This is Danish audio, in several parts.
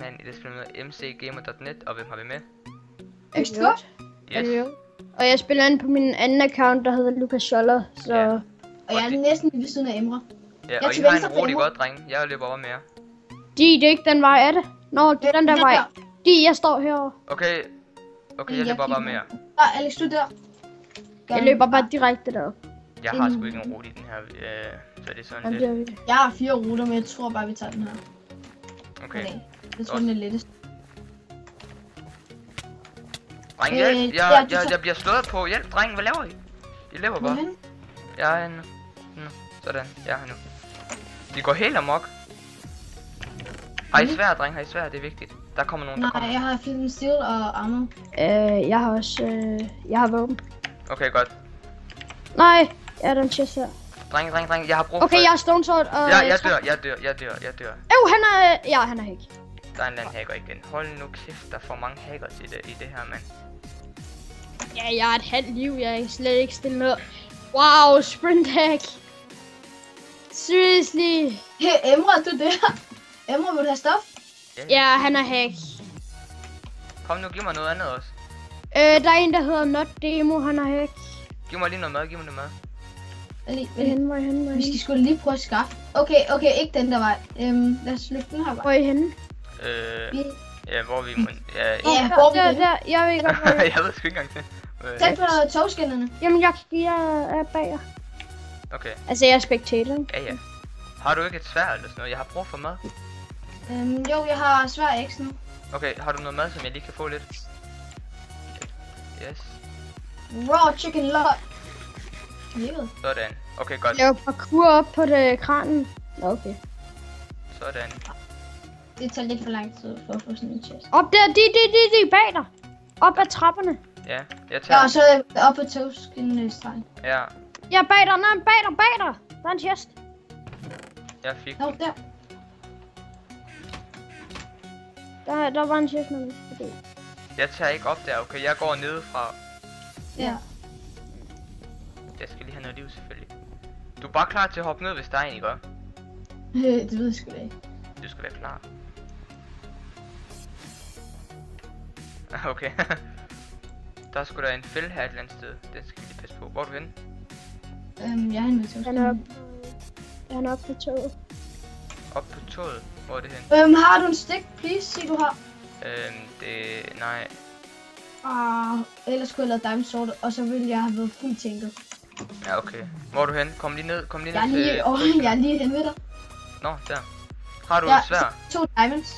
have en spil med mcgamer.net, og hvem har vi med? Ekstort. Yes. Og jeg spiller ind på min anden account, der hedder Lukas Scholler, så... Ja. Og jeg er næsten ved siden af Emre. Ja, og I har en rolig godt, drenge. Jeg løber over med jer. Det er ikke den vej, er det? Nå, det er den der vej. Jeg står herovre. Okay, jeg løber bare med jer. Alex, du der. Jeg løber bare direkte derop. Jeg har sgu ikke en rute i den her, så det er sådan lidt. Jeg har 4 ruter, men jeg tror bare, vi tager den her. Okay. Jeg tror, den er lettest. Dreng, jeg bliver slået på. Hjælp, dreng, hvad laver I? I lever bare. Jeg er nu. Sådan, jeg er her nu. De går helt amok. Har I svær, dreng? Har I svær? Det er vigtigt. Der kommer nogen, der kommer. Nej, jeg har flint steel og armor. Jeg har også... jeg har våben. Okay, godt. Nej, jeg er den chest her. Dreng, jeg har brug for... Okay, jeg har stone sword og... Jeg dør. Han er... Ja, han er hack. Der er en eller anden hacker igen. Hold nu kæft, der er for mange hackers i det her, mand. Ja, jeg har et halvt liv, jeg er slet ikke stillet ned. Wow, sprint hack. Seriously. Hey, Emre, du der. Emre, vil du have stof? Ja, han er hack. Kom nu, giv mig noget andet også. Der er en, der hedder Not Demo, han er hack. Giv mig lige noget mad, giv mig noget mad. Hen. Vi skal sgu lige prøve at skaffe. Okay, ikke den der vej. Lad os løbe den her vej. Hvor er I henne? Ja, hvor vi må... Der, jeg ved godt, hvor jeg ved sgu ikke engang til. Tag på togskinnerne. Jamen, jeg er bag jer. Okay. Altså, jeg er spectator, ikke? Ja. Har du ikke et sværd eller sådan noget? Jeg har brug for mad. Jo, jeg har svær X nu. Okay, har du noget mad, som jeg lige kan få lidt? Yes. Raw chicken lot. Sådan. Okay, godt. Lav parkour op på det kranen. Okay. Sådan. Det tager lidt for lang tid for at få sådan en chest. Op der, de bag dig. Op ad trapperne. Ja, jeg tager... Ja, og så op på togskinnestrengen. Ja. Ja, bag dig, nej, bag dig. Der er en chest. Jeg fik Nå, den. Der var en chest med det. Jeg tager ikke op der, okay? Jeg går nedefra. Ja. Jeg skal lige have noget liv, selvfølgelig. Du er bare klar til at hoppe ned, hvis der er en, ikke? Det ved jeg sgu da ikke. Du skal være klar. Okay. Der er sgu da en fælde her et eller andet sted. Den skal vi lige passe på. Hvor er du henne? Jeg er henne ved togskinnerne. Han er oppe på toget. Op på toget? Hvor er det henne? Har du en stik, please? Sig du har. Nej. Ellers skulle jeg lave diamond sword, og så ville jeg have været fuldt tænket. Ja, okay. Hvor er du henne? Kom lige ned. Jeg er lige henne ved dig. Nå, der. Har du et sværd? 2 diamonds.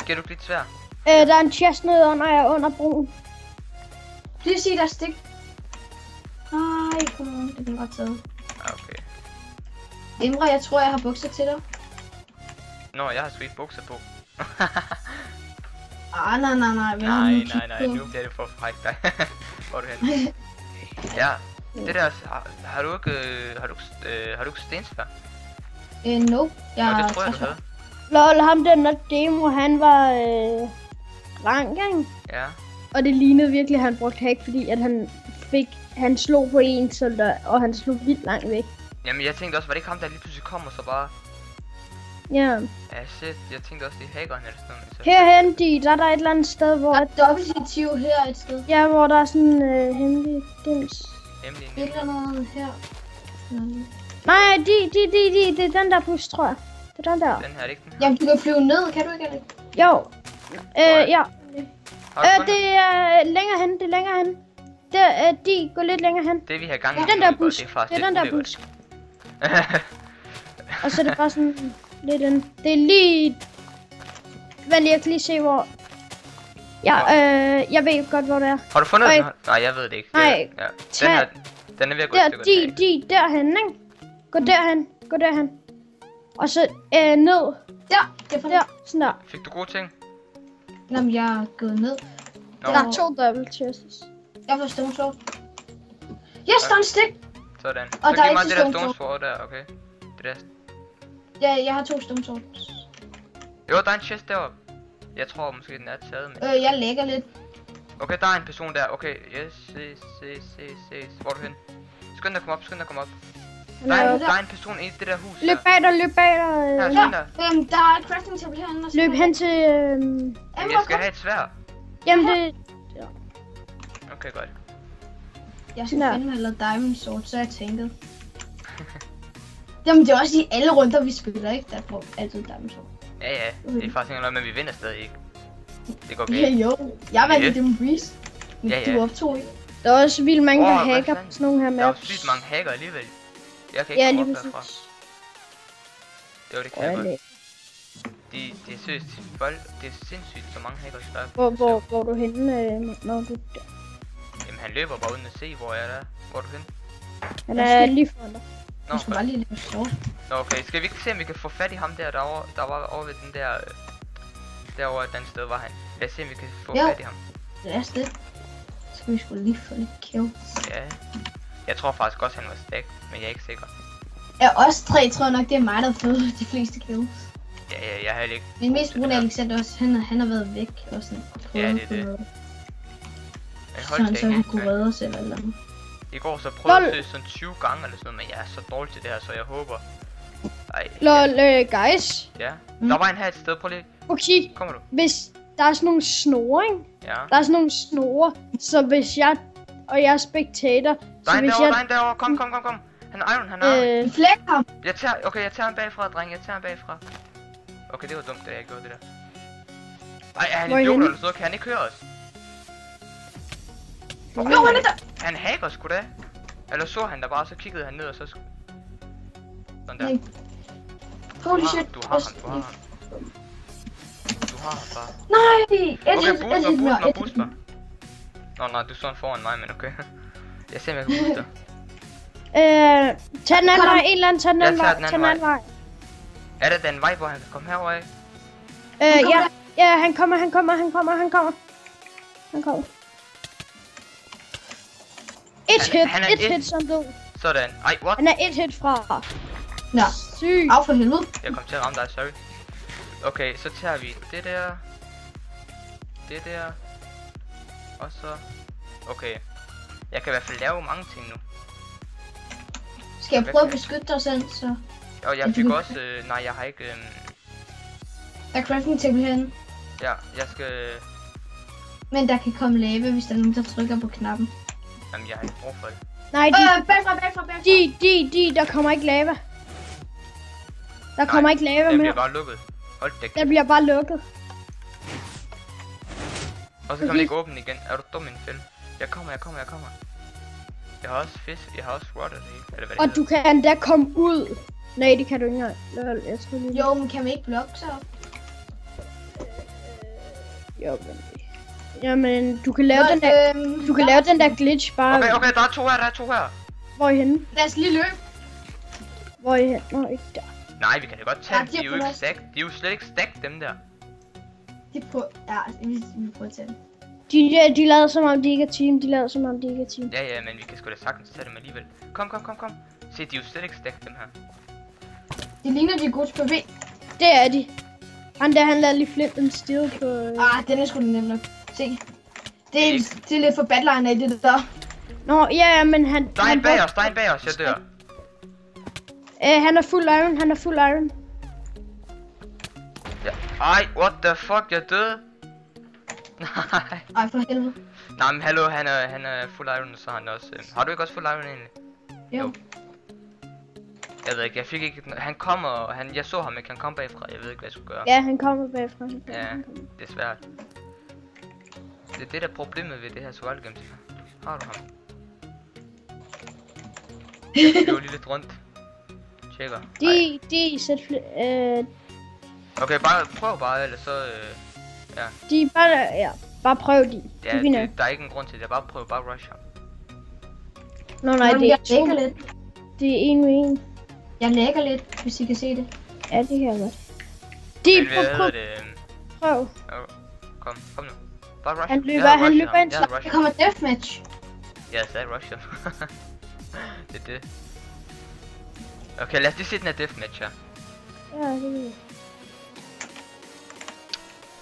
Giver du ikke lidt sværd? Der er en chest nede under broen. Please sig der er stik. Nej, kom on. Det bliver godt taget. Okay. Emre, jeg tror jeg har bukser til dig. Nå, jeg har sgu ikke bukser på. Nej. Nej, nu bliver det for frækt dig. Hvor er du henne? Ja, det der, har du ikke stensværd? Nope. Det tror jeg, du havde. Lol, ham der Not Demo, han var rank, ikke? Ja. Og det lignede virkelig, at han brugte hack, fordi at han slog på en soldat, og han slog vildt langt væk. Jamen, jeg tænkte også, var det ikke ham, der lige pludselig kom og så bare... Ja. Ja, shit, jeg tænkte også, det er hackeren eller sådan noget. Herhen, der er et eller andet sted, hvor... Der er dobbeltdetektiv her et sted. Ja, hvor der er sådan en hemmelig dims. Hemmelig Et eller andet her. Nej, det er den der bus, tror jeg. Det er den der. Den her, er det ikke den her? Jamen, du kan flyve ned, kan du ikke, Alex? Jo. Ja. Det er længere hen, de går lidt længere hen. Det vi har gang i, den der bus. det er faktisk det er den der ulækkert. bus. Og så er det bare sådan lidt en... Det er lige... Vent lige, jeg kan lige se hvor... Ja, jeg ved godt hvor det er. Har du fundet den? Nej, jeg ved det ikke. Nej, ja. Den er ved at gå et stykke derhen, ikke? Gå derhen. Og så ned. Ja, jeg får der, sådan der. Fik du gode ting? Jamen, jeg er gået ned. No. Der er 2 double chests. Jeg får stone sword. Yes, der er en stik! Sådan. Og så giv mig det der stone sword der, okay? Det der. Ja, jeg har 2 stone swords. Jo, der er en chest deroppe. Jeg tror måske den er taget med. Jeg lægger lidt. Okay, der er en person der. Okay, yes. Hvor er du hen? Skynd dig at komme op, Han Der er er, oppe. der er en person i det der hus Løb bag dig, løb bag dig. Her, Ja, skynd dig. der er et crafting table herinde. og så- Løb hen til... Jamen, jeg skal have et sværd. Jamen det... Okay, godt. Jeg skal Nå. finde mig noget diamond sword, så jeg tænkte. Jamen det er også i alle runder, vi spiller, ikke? Der får altid diamond sword. Ja, det er faktisk ikke noget, men vi vinder stadig ikke. Det går Ja, galt. jo. Jeg vandt i Demon Breeze. Ja, ja. Du optog ikke. Der er også vildt mange, der Åh, hvad hacker på fanden? sådan nogle her Der er jo maps. sygt mange hacker alligevel. Jeg kan ikke Ja, komme lige op derfra. præcis. Det kan jeg godt. Det er seriøst, det er sindssygt, så mange hackers der er. Hvor er du henne, når du... Jamen, han løber bare uden at se, hvor jeg er. Hvor er du henne? Han er lige foran dig. Nå, Jeg skulle bare lige lave sword. Nå, okay. Skal vi ikke se, om vi kan få fat i ham der var over ved den der... derovre et andet sted var han. Lad os se, om vi kan få Jo. fat i ham. Lad os det. Så skal vi sgu lige få lidt kill. Ja. Jeg tror faktisk også, han var stacked, men jeg er ikke sikker. Ja, os tre tror jeg nok, det er mig, der har fået de fleste kills. Ja, jeg har heller ikke... Men mest på grund af Alexander også, han har været væk og sådan. Ja, det er det. Noget. Men Så hold han da så ikke. kunne redde os eller andet. I går så prøvede Lol. jeg sådan 20 gange eller sådan noget, men jeg er så dårlig til det her, så jeg håber... Ej, Lol, guys. ja. Mm. Der var en her et sted, prøv lige. Okay, Kommer du? hvis der er sådan nogle snore, ikke? Ja. Der er sådan nogle snore, så hvis jeg... Og jeg er spectator, Der er så en hvis derovre, jeg... der er en derovre. Kom. Han er iron, han er iron. Vi flækker ham! Jeg tager ham bagfra, dreng. Jeg tager ham bagfra. Okay, det var dumt, det jeg gjorde det der. Ej, er han Hvor er I idiot henne? eller så? Kan han ikke høre os? Jo, han er der! Han hacker sgu da. Eller så han der bare, så kiggede han ned og så... Sådan der. Nej. Holy shit. Du har ham. Du har ham bare. Nej! Okay, boost mig. Nå, nej, du står foran mig, men okay. Jeg ser, om jeg kan booste dig. Tag den anden Kom. vej, en eller anden, tag den Jeg anden tager vej, den tag anden den anden vej. Er det den vej, hvor han kan komme herover af? Ja, han kommer. Han kommer. Han er Et et. hit, som død. Sådan. Ej, what? Han er et hit fra. Nå, Syg. af for helvede. Jeg kom til at ramme dig, sorry. Okay, så tager vi det der. Det der. Og så... Okay. Jeg kan i hvert fald lave mange ting nu. Skal jeg prøve at beskytte dig selv, så... Og jeg fik også... nej, jeg har ikke... Der er crafting table herinde. ja, jeg skal... Men der kan komme lava, hvis der er nogen, der trykker på knappen. Jamen, jeg har ikke brug for det. Nej, Bagfra. der kommer ikke lava. Der kommer ikke lava Den mere. bliver bare lukket. Hold da Den kæft. bliver bare lukket. Og så kan man ikke åbne igen. Er du dum, min film? Jeg kommer. Jeg har også fisk. Jeg har også rotter det hele. Eller hvad det Og du kan endda komme ud. Nej, det kan du ikke engang. Lol, jeg tror lige... Jo, men kan man ikke blokke sig op? Jo, men... Jamen, du kan lave den der... Du kan lave den der glitch bare... Okay, der er to her. Hvor er I henne? Lad os lige løbe. Hvor er I henne? Nå, ikke der. Nej, vi kan da godt tage Ja, dem. de De er er jo på ikke vores- stack. De er jo slet ikke stack, dem der. De prøver... Ja, vi prøver at tage dem. De lader som om de ikke er team. Ja, men vi kan sgu da sagtens tage dem alligevel. Kom. Se, de er jo slet ikke stack, dem her. De ligner, de er gode til PV. Det er de. Han lavede lige flip and steel på... Den er sgu da nem nok. Se. Det er lidt for badline af det der. Nå, ja, men han... Der er en bag os, jeg dør. Han er fuld iron. Ja. Ej, what the fuck, jeg døde. Nej. Ej, for helvede. Nej, men hallo, han er full iron, så har han også... har du ikke også full iron egentlig? Jo. Jeg ved ikke, jeg fik ikke... Han kommer, og jeg så ham ikke, han kom bagfra, jeg ved ikke, hvad jeg skulle gøre. Ja, han kommer bagfra. Ja, det er svært. Det er det, der er problemet ved det her survival games. Har du ham? Jeg flyver lige lidt rundt. Tjekker. De sæt Okay, prøv bare, ellers så... de bare... Ja, bare prøv de. Ja, De vinder. der er ikke en grund til det, bare prøv bare rush ham. Nå, nej, det er jeg to. lægger lidt. Det er 1 mod 1. Jeg lægger lidt, hvis I kan se det. Ja, det kan jeg godt. Men hvad hedder det? Prøv. Kom nu. Bare rush Han ham. løber- Jeg har han rushet løber ham. ind Jeg har så- rushet Der ham. kommer deathmatch. Jeg sagde rush ham. Det er det. Okay, lad os lige se den her deathmatch her. Ja, det vil jeg.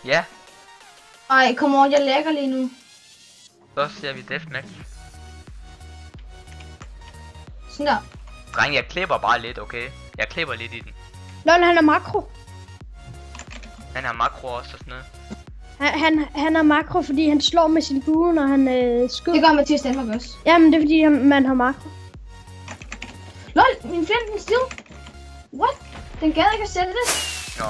Ja, Ej, kom over, jeg lægger lige nu. så ser vi deathmatch. Sådan der. Dreng, jeg klipper bare lidt, okay? Jeg klipper lidt i den. Lol, han er makro. Han har makro også og sådan noget. Han er makro, fordi han slår med sin bue, når han skyder. Det gør Mathias Danmark også. Jamen, det er fordi, man har makro. LOL, min fjende, den stil. What? Den gad ikke at sætte det. Nå,